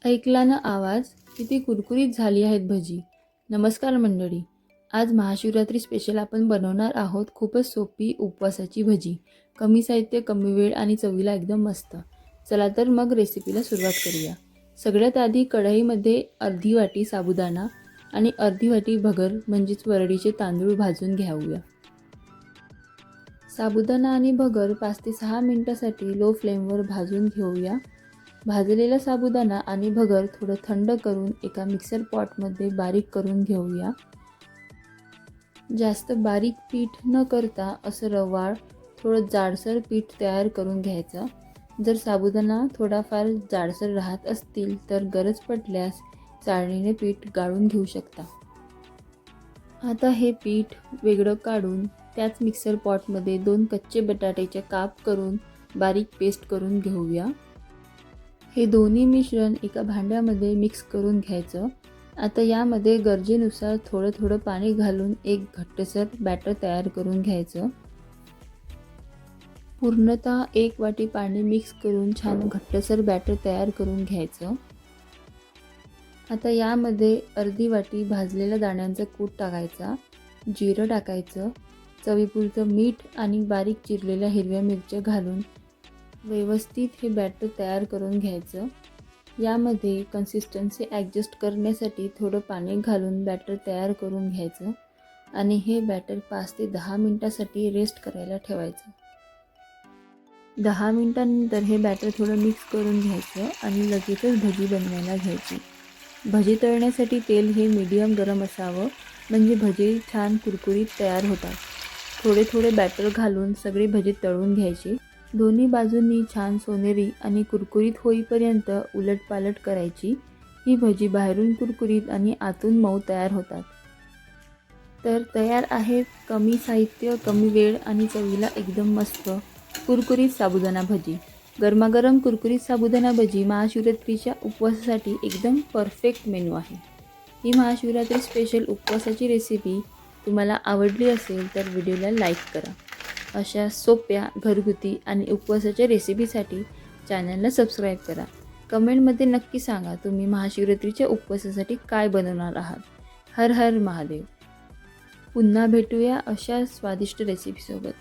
ऐकला ना आवाज, किती कुरकुरीत झाली आहेत भजी. नमस्कार मंडळी. आज महाशिवरात्री स्पेशल आपण बनवणार आहोत खूपच सोपी उपवासाची भजी. कमी साहित्य, कमी वेळ आणि चवीला एकदम मस्त. चला तर मग रेसिपीला सुरुवात करूया. सगळ्यात आधी कढईमध्ये अर्धी वाटी साबुदाणा आणि अर्धी वाटी भगर म्हणजेच वरडीचे तांदूळ भाजून घेऊया. साबुदाणा आणि भगर 5 ते 6 मिनिटांसाठी लो फ्लेमवर भाजून घेऊया. भाजलेला साबुदाणा आणि भगर थोडं थंड करून एका मिक्सर पॉटमध्ये बारीक करून घेऊया. जास्त बारीक पीठ न करता असं रवाळ थोडं जाडसर पीठ तयार करून घ्यायचं. जर साबुदाणा थोडाफार जाडसर राहत असतील तर गरज पडल्यास चाळणीने पीठ गाळून घेऊ शकता. आता हे पीठ वेगळं काढून त्याच मिक्सर पॉटमध्ये 2 कच्चे बटाट्याचे काप करून बारीक पेस्ट करून घेऊया. हे दोन्ही मिश्रण एका भांड्यामध्ये मिक्स करून घ्यायचं. आता यामध्ये गरजेनुसार थोडं थोडं पाणी घालून एक घट्टसर बॅटर तयार करून घ्यायचं. पूर्णतः 1 वाटी पाणी मिक्स करून छान घट्टसर बॅटर तयार करून घ्यायचं. आता यामध्ये अर्धी वाटी भाजलेल्या दाण्यांचा कूट टाकायचा, जिरं टाकायचं, चवीपुरतं मीठ आणि बारीक चिरलेल्या हिरव्या मिरच्या घालून व्यवस्थित हे बॅटर तयार करून घ्यायचं. यामध्ये कन्सिस्टन्सी ॲडजस्ट करण्यासाठी थोडं पाणी घालून बॅटर तयार करून घ्यायचं आणि हे बॅटर 5 ते 10 मिनिटांसाठी रेस्ट करायला ठेवायचं. 10 मिनिटांनंतर हे बॅटर थोडं मिक्स करून घ्यायचं आणि लगेचच भजी बनवायला घ्यायची. भजी तळण्यासाठी तेल हे मीडियम गरम असावं, म्हणजे भजी छान कुरकुरीत तयार होतात. थोडे थोडे बॅटर घालून सगळी भजी तळून घ्यायची. दोन्ही बाजूंनी छान सोनेरी आणि कुरकुरीत होईपर्यंत उलटपालट करायची. ही भजी बाहेरून कुरकुरीत आणि आतून मऊ तयार होतात. तर तयार आहेत कमी साहित्य, कमी वेळ आणि चवीला एकदम मस्त कुरकुरीत साबुदाणा भजी. गरमागरम कुरकुरीत साबुदाणा भजी महाशिवरात्रीच्या उपवासासाठी एकदम परफेक्ट मेनू आहे. ही महाशिवरात्री स्पेशल उपवासाची रेसिपी तुम्हाला आवडली असेल तर व्हिडिओला लाईक करा. अशा सोप्या, घरगुती आणि उपवासाच्या रेसिपीसाठी चॅनलला सबस्क्राईब करा. कमेंटमध्ये नक्की सांगा तुम्ही महाशिवरात्रीच्या उपवासासाठी काय बनवणार आहात. हर हर महादेव. पुन्हा भेटूया अशा स्वादिष्ट रेसिपीसोबत.